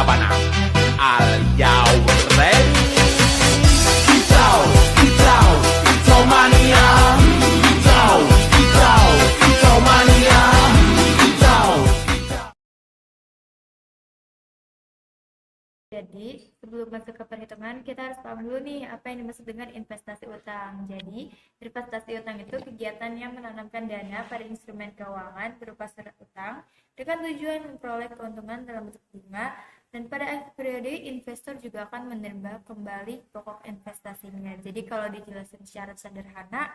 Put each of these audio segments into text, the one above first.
Sabana. Are you ready? Kicau, kicau, kicau mania. Kicau, kicau, kicau mania. Kicau, kicau. Jadi, sebelum masuk ke perhitungan, kita harus paham dulu nih apa yang dimaksud dengan investasi utang. Jadi, investasi utang itu kegiatan yang menanamkan dana pada instrumen keuangan berupa surat utang dengan tujuan memperoleh keuntungan dalam bentuk bunga, dan pada akhir periode investor juga akan menerima kembali pokok investasinya. Jadi, kalau dijelasin secara sederhana,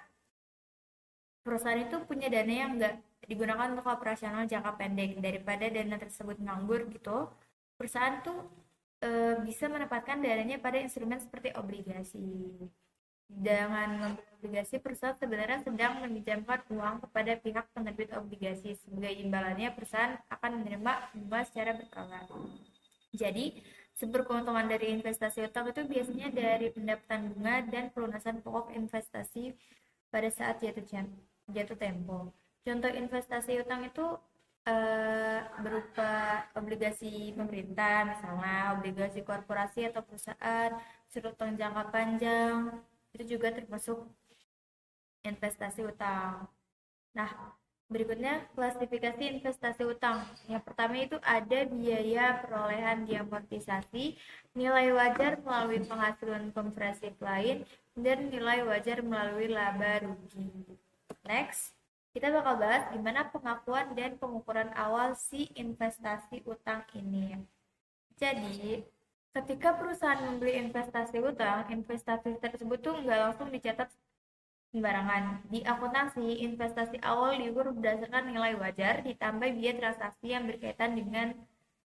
perusahaan itu punya dana yang nggak digunakan untuk operasional jangka pendek. Daripada dana tersebut nganggur gitu, perusahaan tuh bisa menempatkan dananya pada instrumen seperti obligasi. Dengan membeli obligasi, perusahaan sebenarnya sedang meminjamkan uang kepada pihak penerbit obligasi. Sebagai imbalannya, perusahaan akan menerima bunga secara berkala. Jadi, sumber keuntungan dari investasi utang itu biasanya dari pendapatan bunga dan pelunasan pokok investasi pada saat jatuh tempo. Contoh investasi utang itu berupa obligasi pemerintah, misalnya obligasi korporasi atau perusahaan, surat utang jangka panjang, itu juga termasuk investasi utang. Nah, berikutnya klasifikasi investasi utang. Yang pertama itu ada biaya perolehan diamortisasi, nilai wajar melalui penghasilan kompresif lain, dan nilai wajar melalui laba rugi. Next, kita bakal bahas gimana pengakuan dan pengukuran awal si investasi utang ini. Jadi, ketika perusahaan membeli investasi utang, investasi tersebut tuh nggak langsung dicatat sembarangan. Di akuntansi, investasi awal diukur berdasarkan nilai wajar ditambah biaya transaksi yang berkaitan dengan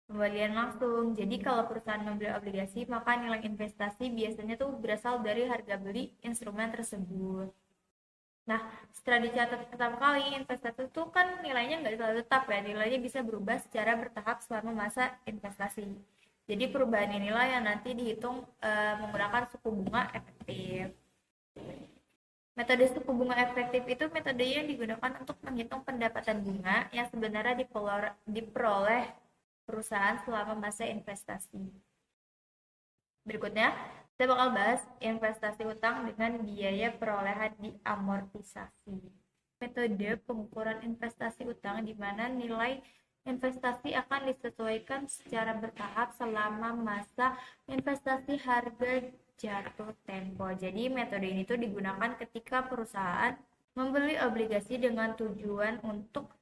pembelian langsung. Jadi kalau perusahaan membeli obligasi, maka nilai investasi biasanya tuh berasal dari harga beli instrumen tersebut. Nah, setelah dicatat pertama kali, investasi itu kan nilainya nggak selalu tetap ya, nilainya bisa berubah secara bertahap selama masa investasi. Jadi perubahan inilah yang nanti dihitung menggunakan suku bunga efektif. Metode suku bunga efektif itu metode yang digunakan untuk menghitung pendapatan bunga yang sebenarnya diperoleh perusahaan selama masa investasi. Berikutnya, kita bakal bahas investasi utang dengan biaya perolehan diamortisasi. Metode pengukuran investasi utang di mana nilai investasi akan disesuaikan secara bertahap selama masa investasi harga jatuh tempo. Jadi metode ini tuh digunakan ketika perusahaan membeli obligasi dengan tujuan untuk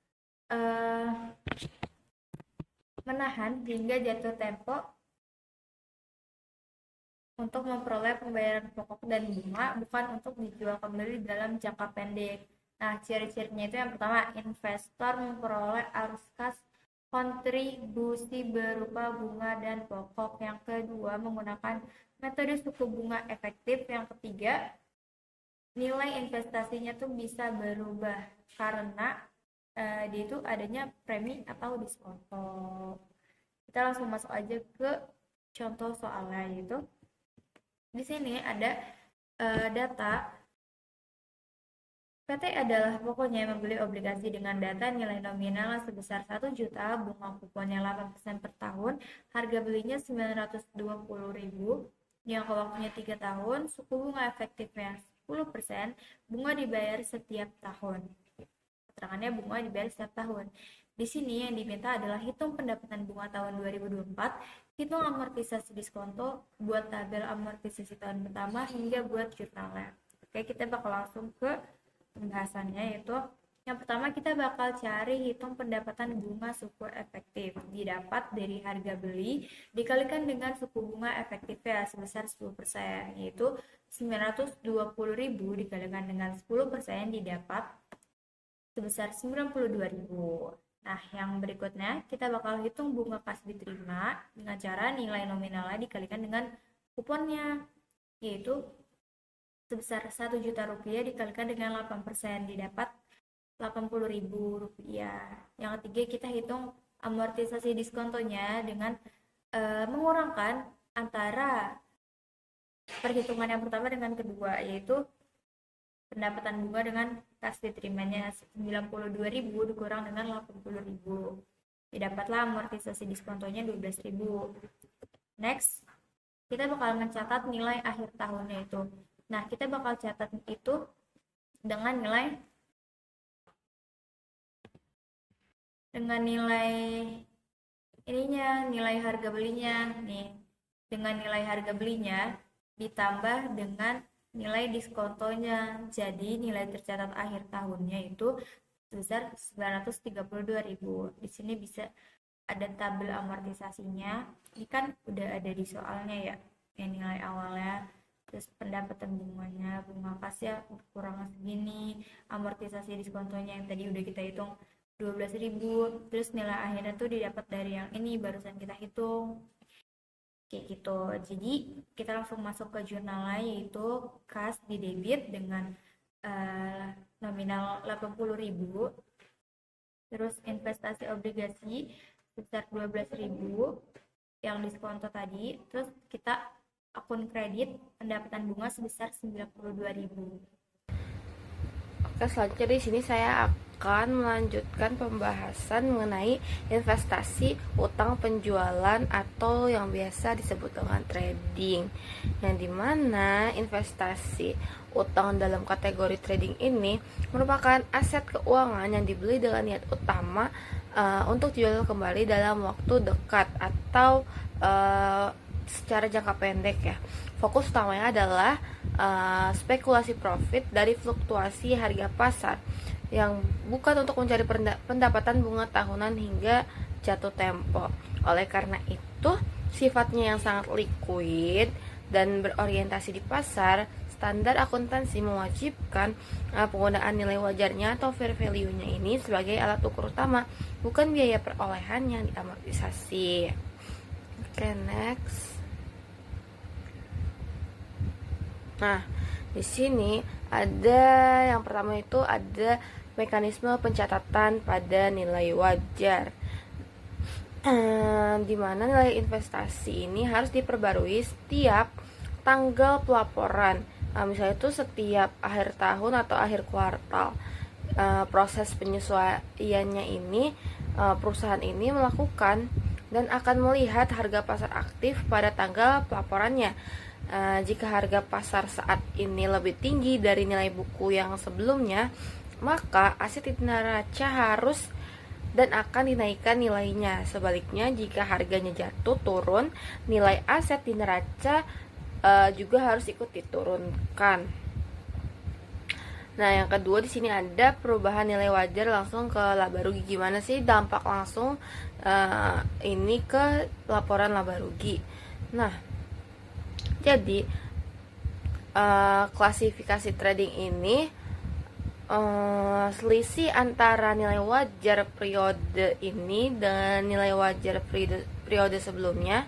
menahan hingga jatuh tempo untuk memperoleh pembayaran pokok dan bunga, bukan untuk dijual kembali dalam jangka pendek. Nah, ciri-cirinya itu yang pertama, investor memperoleh arus kas kontribusi berupa bunga dan pokok. Yang kedua, menggunakan metode suku bunga efektif. Yang ketiga, nilai investasinya tuh bisa berubah karena dia itu adanya premi atau diskonto. Kita langsung masuk aja ke contoh soalnya, yaitu di sini ada data. PT adalah pokoknya membeli obligasi dengan data nilai nominal sebesar 1 juta, bunga kuponnya 8% per tahun, harga belinya 920.000, jangka waktunya 3 tahun, suku bunga efektifnya 10%, bunga dibayar setiap tahun. Keterangannya bunga dibayar setiap tahun. Di sini yang diminta adalah hitung pendapatan bunga tahun 2024, hitung amortisasi diskonto buat tabel amortisasi tahun pertama hingga buat jurnalnya. Oke, kita bakal langsung ke pembahasannya, yaitu yang pertama kita bakal cari hitung pendapatan bunga suku efektif. Didapat dari harga beli dikalikan dengan suku bunga efektifnya sebesar 10%, yaitu 920.000 dikalikan dengan 10% didapat sebesar 92.000. Nah, yang berikutnya kita bakal hitung bunga kas diterima dengan cara nilai nominalnya dikalikan dengan kuponnya, yaitu sebesar 1 juta rupiah dikalikan dengan 8% didapat 80.000 rupiah. Yang ketiga kita hitung amortisasi diskontonya dengan mengurangkan antara perhitungan yang pertama dengan kedua, yaitu pendapatan bunga dengan kas diterimanya 92.000 dikurang dengan 80.000. didapatlah amortisasi diskontonya 12.000. Next, kita bakal mencatat nilai akhir tahunnya itu. Nah, kita bakal catat itu dengan nilai nilai harga belinya nih. Dengan nilai harga belinya ditambah dengan nilai diskontonya. Jadi nilai tercatat akhir tahunnya itu sebesar 932.000. Di sini bisa ada tabel amortisasinya. Ini kan udah ada di soalnya ya. Yang nilai awalnya, terus pendapatan bunganya, bunga kas ya kurang segini, amortisasi diskontonya yang tadi udah kita hitung 12.000, terus nilai akhirnya tuh didapat dari yang ini barusan kita hitung kayak gitu. Jadi kita langsung masuk ke jurnalnya, yaitu kas di debit dengan nominal 80.000, terus investasi obligasi sebesar 12.000 yang diskonto tadi, terus kita akun kredit pendapatan bunga sebesar 92.000. Oke, selanjutnya di sini saya akan melanjutkan pembahasan mengenai investasi utang penjualan atau yang biasa disebut dengan trading. Yang dimana investasi utang dalam kategori trading ini merupakan aset keuangan yang dibeli dengan niat utama untuk dijual kembali dalam waktu dekat atau secara jangka pendek ya. Fokus utamanya adalah spekulasi profit dari fluktuasi harga pasar yang bukan untuk mencari pendapatan bunga tahunan hingga jatuh tempo. Oleh karena itu, sifatnya yang sangat liquid dan berorientasi di pasar, standar akuntansi mewajibkan penggunaan nilai wajarnya atau fair value-nya ini sebagai alat ukur utama, bukan biaya perolehan yang diamortisasi. Oke, next. Nah, di sini ada yang pertama itu ada mekanisme pencatatan pada nilai wajar. Di mana nilai investasi ini harus diperbarui setiap tanggal pelaporan. Misalnya itu setiap akhir tahun atau akhir kuartal. Proses penyesuaiannya ini perusahaan ini melakukan dan akan melihat harga pasar aktif pada tanggal pelaporannya. Jika harga pasar saat ini lebih tinggi dari nilai buku yang sebelumnya, maka aset di neraca harus dan akan dinaikkan nilainya. Sebaliknya, jika harganya jatuh turun, nilai aset di neraca juga harus ikut diturunkan. Nah, yang kedua di sini ada perubahan nilai wajar langsung ke laba rugi. Gimana sih dampak langsung ini ke laporan laba rugi? Nah, jadi klasifikasi trading ini selisih antara nilai wajar periode ini dan nilai wajar periode sebelumnya,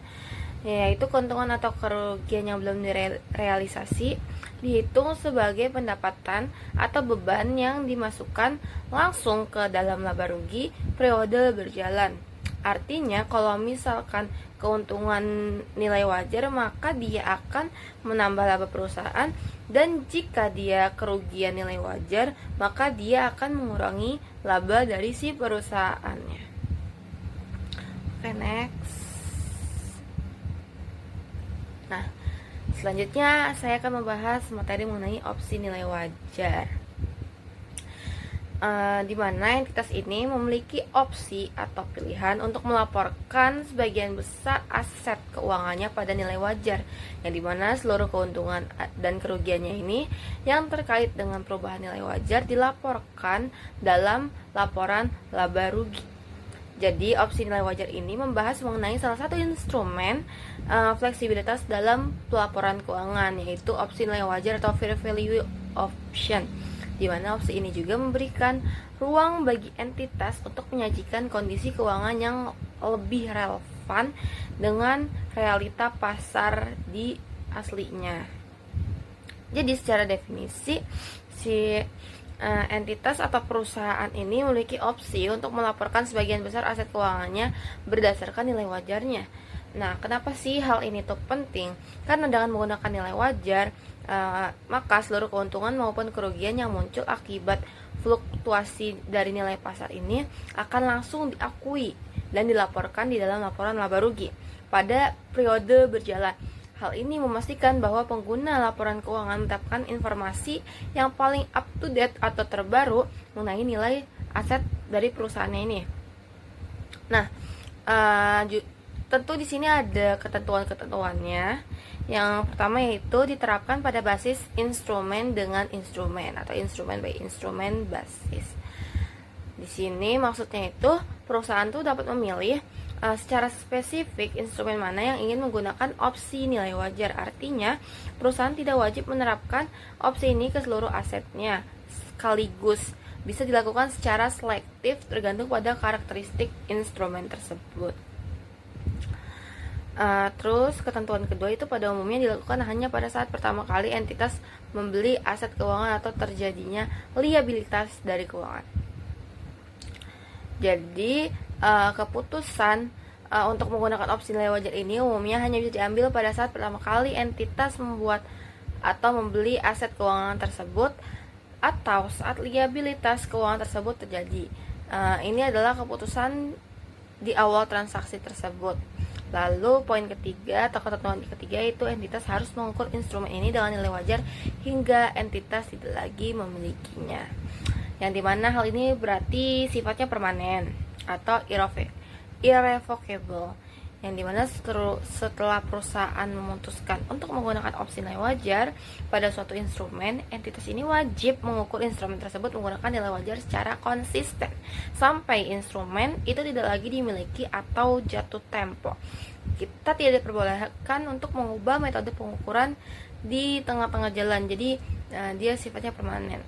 yaitu keuntungan atau kerugian yang belum direalisasi, dihitung sebagai pendapatan atau beban yang dimasukkan langsung ke dalam laba rugi periode berjalan. Artinya kalau misalkan keuntungan nilai wajar, maka dia akan menambah laba perusahaan, dan jika dia kerugian nilai wajar, maka dia akan mengurangi laba dari si perusahaannya. Oke, next. Nah, selanjutnya saya akan membahas materi mengenai opsi nilai wajar. Di mana entitas ini memiliki opsi atau pilihan untuk melaporkan sebagian besar aset keuangannya pada nilai wajar, yang dimana seluruh keuntungan dan kerugiannya ini yang terkait dengan perubahan nilai wajar dilaporkan dalam laporan laba rugi. Jadi opsi nilai wajar ini membahas mengenai salah satu instrumen fleksibilitas dalam pelaporan keuangan, yaitu opsi nilai wajar atau fair value option, di mana opsi ini juga memberikan ruang bagi entitas untuk menyajikan kondisi keuangan yang lebih relevan dengan realita pasar di aslinya. Jadi secara definisi, si entitas atau perusahaan ini memiliki opsi untuk melaporkan sebagian besar aset keuangannya berdasarkan nilai wajarnya. Nah, kenapa sih hal ini tuh penting? Karena dengan menggunakan nilai wajar, maka seluruh keuntungan maupun kerugian yang muncul akibat fluktuasi dari nilai pasar ini akan langsung diakui dan dilaporkan di dalam laporan laba rugi pada periode berjalan. Hal ini memastikan bahwa pengguna laporan keuangan mendapatkan informasi yang paling up to date atau terbaru mengenai nilai aset dari perusahaannya ini. Nah, tentu di sini ada ketentuan-ketentuannya. Yang pertama yaitu diterapkan pada basis instrumen dengan instrumen atau instrumen by instrumen basis. Di sini maksudnya itu perusahaan tuh dapat memilih secara spesifik instrumen mana yang ingin menggunakan opsi nilai wajar. Artinya, perusahaan tidak wajib menerapkan opsi ini ke seluruh asetnya sekaligus. Bisa dilakukan secara selektif tergantung pada karakteristik instrumen tersebut. Terus ketentuan kedua itu pada umumnya dilakukan hanya pada saat pertama kali entitas membeli aset keuangan atau terjadinya liabilitas dari keuangan. Jadi keputusan untuk menggunakan opsi nilai wajar ini umumnya hanya bisa diambil pada saat pertama kali entitas membuat atau membeli aset keuangan tersebut atau saat liabilitas keuangan tersebut terjadi. Ini adalah keputusan di awal transaksi tersebut. Lalu poin ketiga atau ketentuan ketiga itu entitas harus mengukur instrumen ini dengan nilai wajar hingga entitas tidak lagi memilikinya. Yang dimana hal ini berarti sifatnya permanen atau irrevocable. Yang dimana setelah perusahaan memutuskan untuk menggunakan opsi nilai wajar pada suatu instrumen, entitas ini wajib mengukur instrumen tersebut menggunakan nilai wajar secara konsisten sampai instrumen itu tidak lagi dimiliki atau jatuh tempo. Kita tidak diperbolehkan untuk mengubah metode pengukuran di tengah-tengah jalan. Jadi dia sifatnya permanen.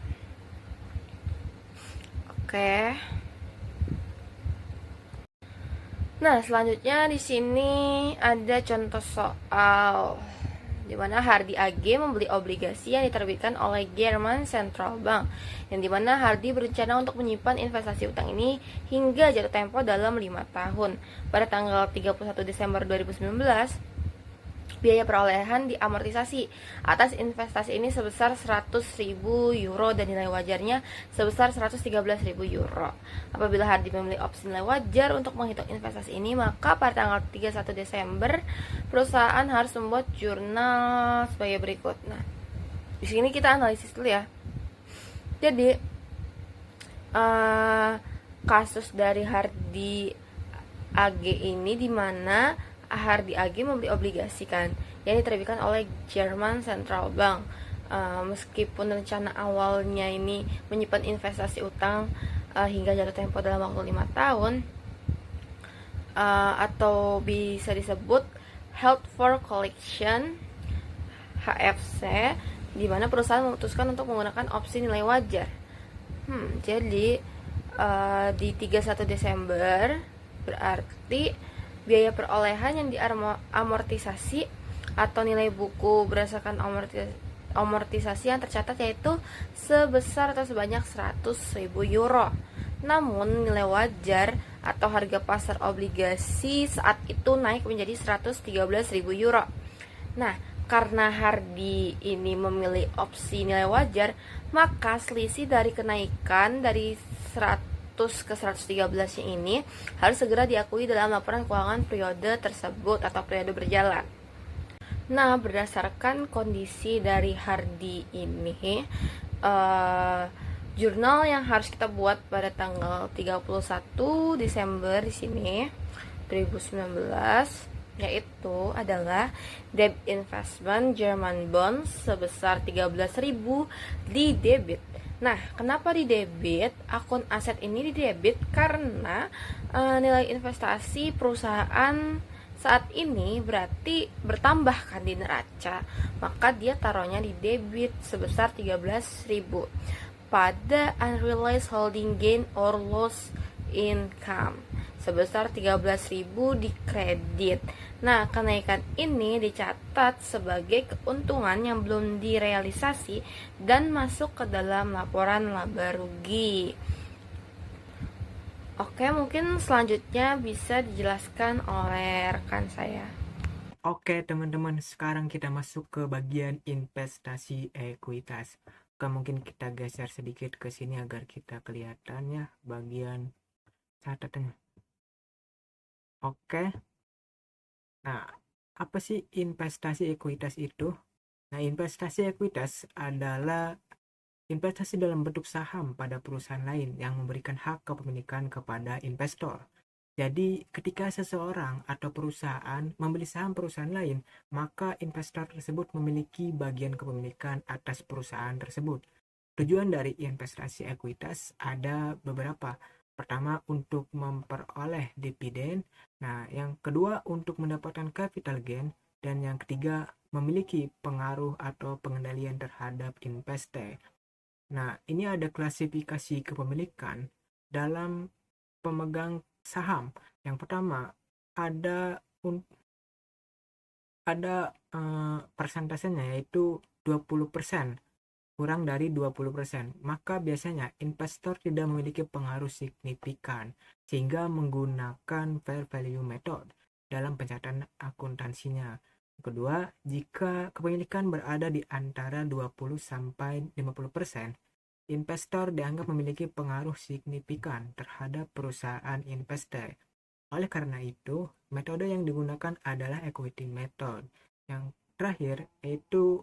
Oke. Nah, selanjutnya di sini ada contoh soal di mana Hardy AG membeli obligasi yang diterbitkan oleh German Central Bank, yang dimana Hardy berencana untuk menyimpan investasi utang ini hingga jatuh tempo dalam 5 tahun. Pada tanggal 31 Desember 2019, biaya perolehan diamortisasi atas investasi ini sebesar 100.000 euro dan nilai wajarnya sebesar 113.000 euro. Apabila Hardy memilih opsi nilai wajar untuk menghitung investasi ini, maka pada tanggal 31 Desember perusahaan harus membuat jurnal sebagai berikut. Nah, di sini kita analisis dulu ya. Jadi kasus dari Hardy AG ini di mana Hardy AG membeli obligasi kan yang diterbitkan oleh German Central Bank. Meskipun rencana awalnya ini menyimpan investasi utang hingga jatuh tempo dalam waktu 5 tahun, atau bisa disebut held for collection HFC, di mana perusahaan memutuskan untuk menggunakan opsi nilai wajar. Jadi di 31 Desember berarti biaya perolehan yang diamortisasi atau nilai buku berdasarkan amortisasi yang tercatat yaitu sebesar atau sebanyak 100.000 euro. Namun nilai wajar atau harga pasar obligasi saat itu naik menjadi 113.000 euro. Nah, karena Hardy ini memilih opsi nilai wajar, maka selisih dari kenaikan dari 100 ke 113 ini harus segera diakui dalam laporan keuangan periode tersebut atau periode berjalan. Nah, berdasarkan kondisi dari Hardy ini, jurnal yang harus kita buat pada tanggal 31 Desember di sini 2019 yaitu adalah debt investment German bonds sebesar 13.000 di debit. Nah, kenapa di debit? Akun aset ini di debit karena nilai investasi perusahaan saat ini berarti bertambah kan di neraca. Maka dia taruhnya di debit sebesar 13.000 pada unrealized holding gain or loss income sebesar 13.000 di kredit. Nah, kenaikan ini dicatat sebagai keuntungan yang belum direalisasi dan masuk ke dalam laporan laba rugi. Oke, mungkin selanjutnya bisa dijelaskan oleh rekan saya. Oke teman-teman, sekarang kita masuk ke bagian investasi ekuitas. Mungkin kita geser sedikit ke sini agar kita kelihatannya bagian catatannya. Oke, nah apa sih investasi ekuitas itu? Nah, investasi ekuitas adalah investasi dalam bentuk saham pada perusahaan lain yang memberikan hak kepemilikan kepada investor. Jadi, ketika seseorang atau perusahaan membeli saham perusahaan lain, maka investor tersebut memiliki bagian kepemilikan atas perusahaan tersebut. Tujuan dari investasi ekuitas ada beberapa. Pertama, untuk memperoleh dividen. Nah, yang kedua, untuk mendapatkan capital gain. Dan yang ketiga, memiliki pengaruh atau pengendalian terhadap investasi. Nah, ini ada klasifikasi kepemilikan dalam pemegang saham. Yang pertama, ada persentasenya yaitu 20%, kurang dari 20%. Maka biasanya investor tidak memiliki pengaruh signifikan sehingga menggunakan fair value method dalam pencatatan akuntansinya. Kedua, jika kepemilikan berada di antara 20 sampai 50%, investor dianggap memiliki pengaruh signifikan terhadap perusahaan investasi. Oleh karena itu, metode yang digunakan adalah equity method. Yang terakhir yaitu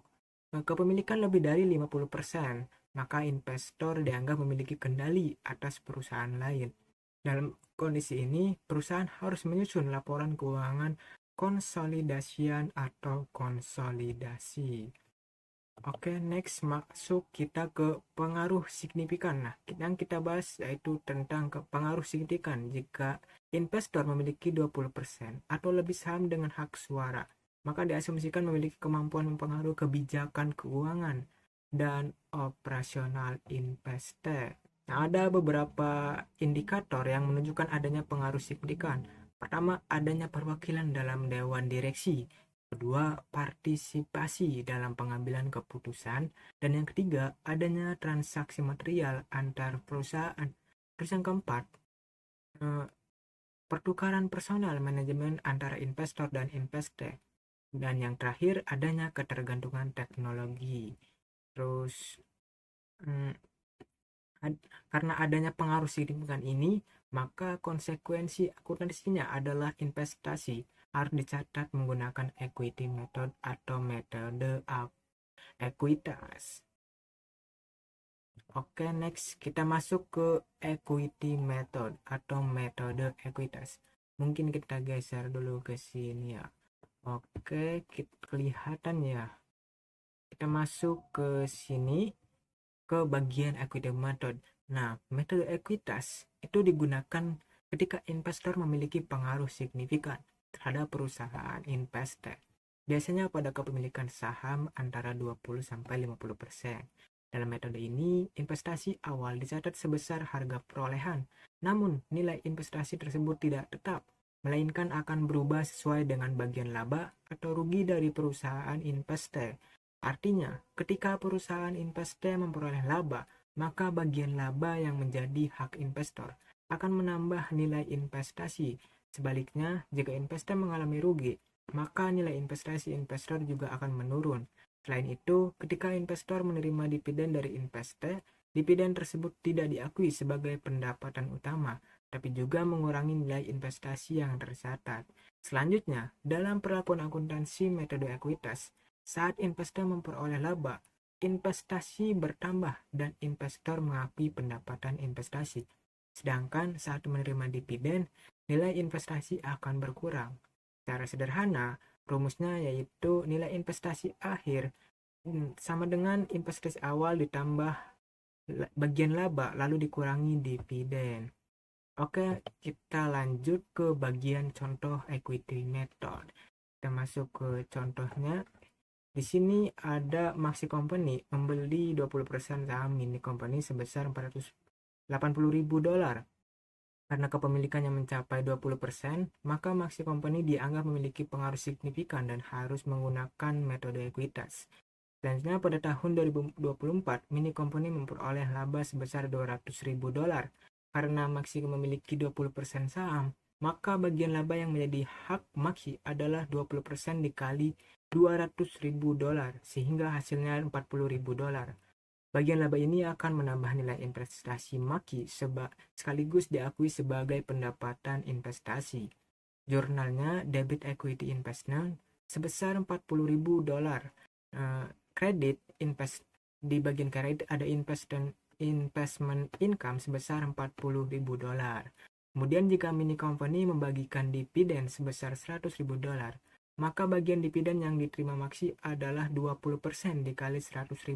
kepemilikan lebih dari 50%, maka investor dianggap memiliki kendali atas perusahaan lain. Dalam kondisi ini, perusahaan harus menyusun laporan keuangan konsolidasian atau konsolidasi. Oke, next masuk kita ke pengaruh signifikan. Nah, yang kita bahas yaitu tentang pengaruh signifikan jika investor memiliki 20% atau lebih saham dengan hak suara, maka diasumsikan memiliki kemampuan mempengaruhi kebijakan keuangan dan operasional investor. Nah, ada beberapa indikator yang menunjukkan adanya pengaruh signifikan. Pertama, adanya perwakilan dalam dewan direksi. Kedua, partisipasi dalam pengambilan keputusan. Dan yang ketiga, adanya transaksi material antar perusahaan. Terus yang keempat, pertukaran personal manajemen antara investor dan investor. Dan yang terakhir, adanya ketergantungan teknologi. Terus, karena adanya pengaruh signifikan ini, maka konsekuensi akuntansinya adalah investasi harus dicatat menggunakan equity method atau metode ekuitas. Oke, next kita masuk ke equity method atau metode ekuitas. Mungkin kita geser dulu ke sini ya. Oke, kelihatan ya. Kita masuk ke sini ke bagian equity method. Nah, metode ekuitas itu digunakan ketika investor memiliki pengaruh signifikan terhadap perusahaan investor. Biasanya pada kepemilikan saham antara 20-50%. Dalam metode ini, investasi awal dicatat sebesar harga perolehan. Namun, nilai investasi tersebut tidak tetap, melainkan akan berubah sesuai dengan bagian laba atau rugi dari perusahaan investor. Artinya, ketika perusahaan investor memperoleh laba, maka bagian laba yang menjadi hak investor akan menambah nilai investasi. Sebaliknya, jika investor mengalami rugi, maka nilai investasi investor juga akan menurun. Selain itu, ketika investor menerima dividen dari investor, dividen tersebut tidak diakui sebagai pendapatan utama, tapi juga mengurangi nilai investasi yang tercatat. Selanjutnya, dalam perlakuan akuntansi metode ekuitas, saat investor memperoleh laba, investasi bertambah dan investor mengakui pendapatan investasi. Sedangkan saat menerima dividen, nilai investasi akan berkurang. Secara sederhana, rumusnya yaitu nilai investasi akhir sama dengan investasi awal ditambah bagian laba lalu dikurangi dividen. Oke, kita lanjut ke bagian contoh equity method. Kita masuk ke contohnya. Di sini ada Maxi Company membeli 20% saham Mini Company sebesar $480.000. Karena kepemilikannya mencapai 20%, maka Maxi Company dianggap memiliki pengaruh signifikan dan harus menggunakan metode ekuitas. Selanjutnya pada tahun 2024, Mini Company memperoleh laba sebesar $200.000. Karena Maxi memiliki 20% saham, maka bagian laba yang menjadi hak Maxi adalah 20% dikali $200.000 sehingga hasilnya $40.000. Bagian laba ini akan menambah nilai investasi Maxi sekaligus diakui sebagai pendapatan investasi. Jurnalnya debit equity investment sebesar $40.000. Kredit di bagian kredit ada investment income sebesar $40.000. Kemudian jika mini company membagikan dividen sebesar $100.000, maka bagian dividen yang diterima Maxi adalah 20% dikali $100.000,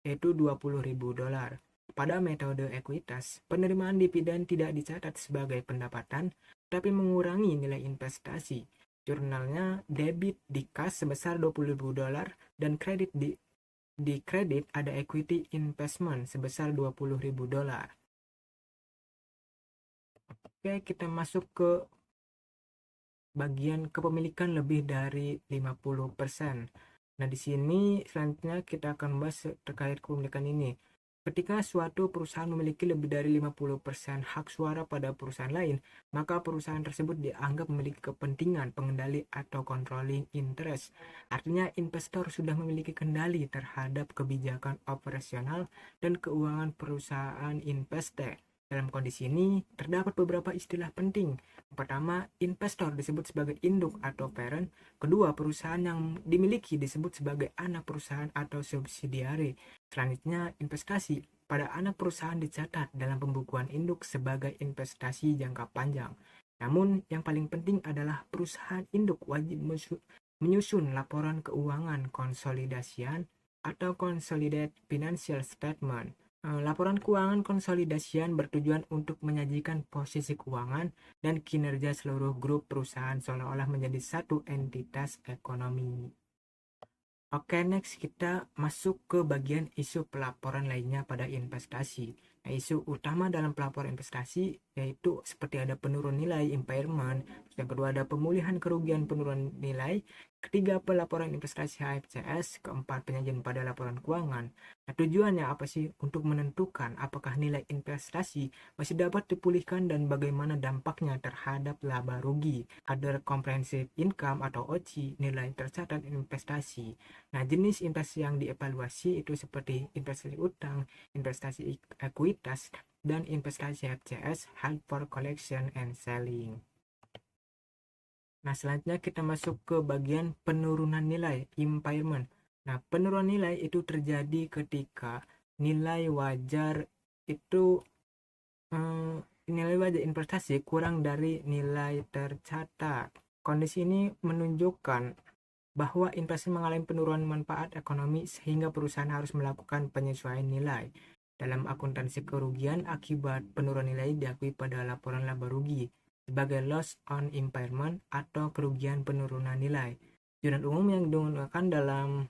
yaitu $20.000. Pada metode ekuitas, penerimaan dividen tidak dicatat sebagai pendapatan, tapi mengurangi nilai investasi. Jurnalnya debit di kas sebesar $20.000 dan kredit di kredit ada equity investment sebesar $20.000. Oke, kita masuk ke bagian kepemilikan lebih dari 50%. Nah, di sini selanjutnya kita akan bahas terkait kepemilikan ini. Ketika suatu perusahaan memiliki lebih dari 50% hak suara pada perusahaan lain, maka perusahaan tersebut dianggap memiliki kepentingan pengendali atau controlling interest. Artinya investor sudah memiliki kendali terhadap kebijakan operasional dan keuangan perusahaan investor. Dalam kondisi ini, terdapat beberapa istilah penting. Pertama, investor disebut sebagai induk atau parent. Kedua, perusahaan yang dimiliki disebut sebagai anak perusahaan atau subsidiary. Selanjutnya, investasi pada anak perusahaan dicatat dalam pembukuan induk sebagai investasi jangka panjang. Namun, yang paling penting adalah perusahaan induk wajib menyusun laporan keuangan konsolidasian atau consolidated financial statement. Laporan keuangan konsolidasian bertujuan untuk menyajikan posisi keuangan dan kinerja seluruh grup perusahaan seolah-olah menjadi satu entitas ekonomi. Oke, next kita masuk ke bagian isu pelaporan lainnya pada investasi. Nah, isu utama dalam pelaporan investasi yaitu seperti ada penurunan nilai impairment, yang kedua ada pemulihan kerugian penurunan nilai, ketiga pelaporan investasi HFCS, keempat penyajian pada laporan keuangan. Nah, tujuannya apa sih? Untuk menentukan apakah nilai investasi masih dapat dipulihkan dan bagaimana dampaknya terhadap laba rugi, other comprehensive income atau OCI, nilai tercatat investasi. Nah, jenis investasi yang dievaluasi itu seperti investasi utang, investasi ekuitas, dan investasi HFCS, held for collection and selling. Nah, selanjutnya kita masuk ke bagian penurunan nilai, impairment. Nah, penurunan nilai itu terjadi ketika nilai wajar itu nilai wajar investasi kurang dari nilai tercatat. Kondisi ini menunjukkan bahwa investasi mengalami penurunan manfaat ekonomi sehingga perusahaan harus melakukan penyesuaian nilai. Dalam akuntansi kerugian akibat penurunan nilai diakui pada laporan laba rugi sebagai loss on impairment atau kerugian penurunan nilai. Jurnal umum yang digunakan dalam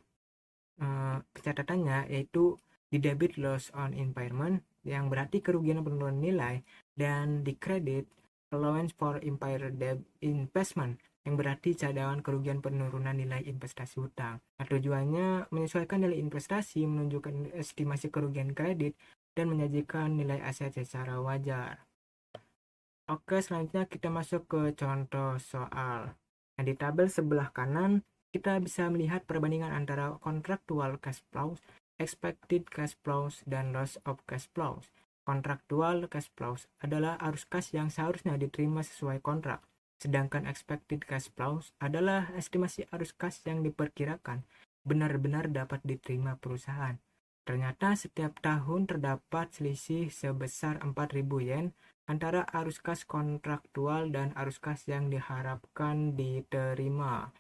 pencatatannya yaitu di debit loss on impairment yang berarti kerugian penurunan nilai, dan di credit allowance for impaired investment yang berarti cadangan kerugian penurunan nilai investasi utang. Nah, tujuannya menyesuaikan nilai investasi, menunjukkan estimasi kerugian kredit, dan menyajikan nilai aset secara wajar. Oke, selanjutnya kita masuk ke contoh soal. Nah, di tabel sebelah kanan, kita bisa melihat perbandingan antara contractual cash flows, expected cash flows, dan loss of cash flows. Contractual cash flows adalah arus kas yang seharusnya diterima sesuai kontrak, sedangkan expected cash flows adalah estimasi arus kas yang diperkirakan benar-benar dapat diterima perusahaan. Ternyata setiap tahun terdapat selisih sebesar 4.000 yen antara arus kas kontraktual dan arus kas yang diharapkan diterima.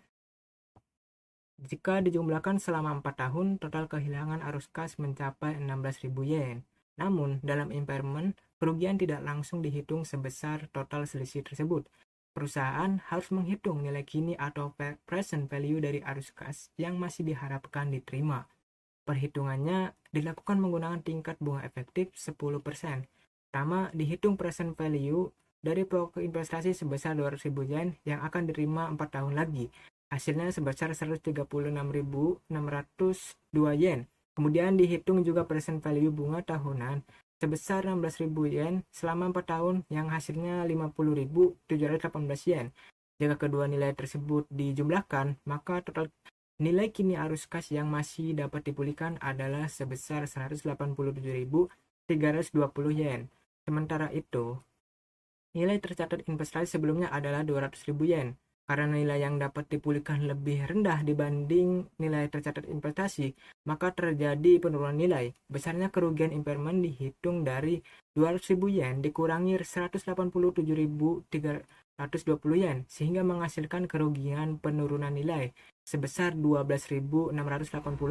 Jika dijumlahkan selama 4 tahun, total kehilangan arus kas mencapai 16.000 yen. Namun, dalam impairment, kerugian tidak langsung dihitung sebesar total selisih tersebut. Perusahaan harus menghitung nilai kini atau present value dari arus kas yang masih diharapkan diterima. Perhitungannya dilakukan menggunakan tingkat bunga efektif 10%. Pertama, dihitung present value dari pokok investasi sebesar 200.000 yen yang akan diterima 4 tahun lagi. Hasilnya sebesar 136.602 yen. Kemudian dihitung juga present value bunga tahunan sebesar 16.000 yen selama 4 tahun yang hasilnya 50.718 yen. Jika kedua nilai tersebut dijumlahkan, maka total nilai kini arus kas yang masih dapat dipulihkan adalah sebesar 187.320 yen. Sementara itu, Nilai tercatat investasi sebelumnya adalah 200.000 yen. Karena nilai yang dapat dipulihkan lebih rendah dibanding nilai tercatat investasi, maka terjadi penurunan nilai. Besarnya kerugian impairment dihitung dari 200.000 yen dikurangi 187.320 yen, sehingga menghasilkan kerugian penurunan nilai sebesar 12.680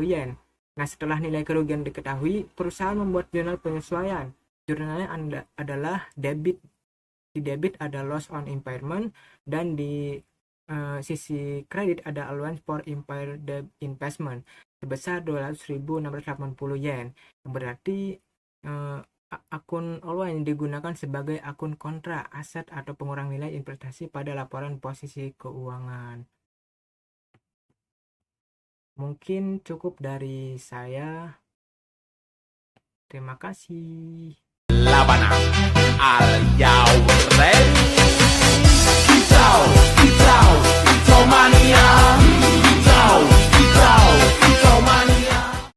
yen. Nah, setelah nilai kerugian diketahui, perusahaan membuat jurnal penyesuaian. Jurnalnya adalah debit. Di debit ada loss on impairment, dan di sisi kredit ada allowance for impaired investment sebesar 200.680 yen. Berarti akun allowance digunakan sebagai akun kontra aset atau pengurang nilai investasi pada laporan posisi keuangan. Mungkin cukup dari saya. Terima kasih. Labanang, are you ready? Kicau, kicau, kicau mania.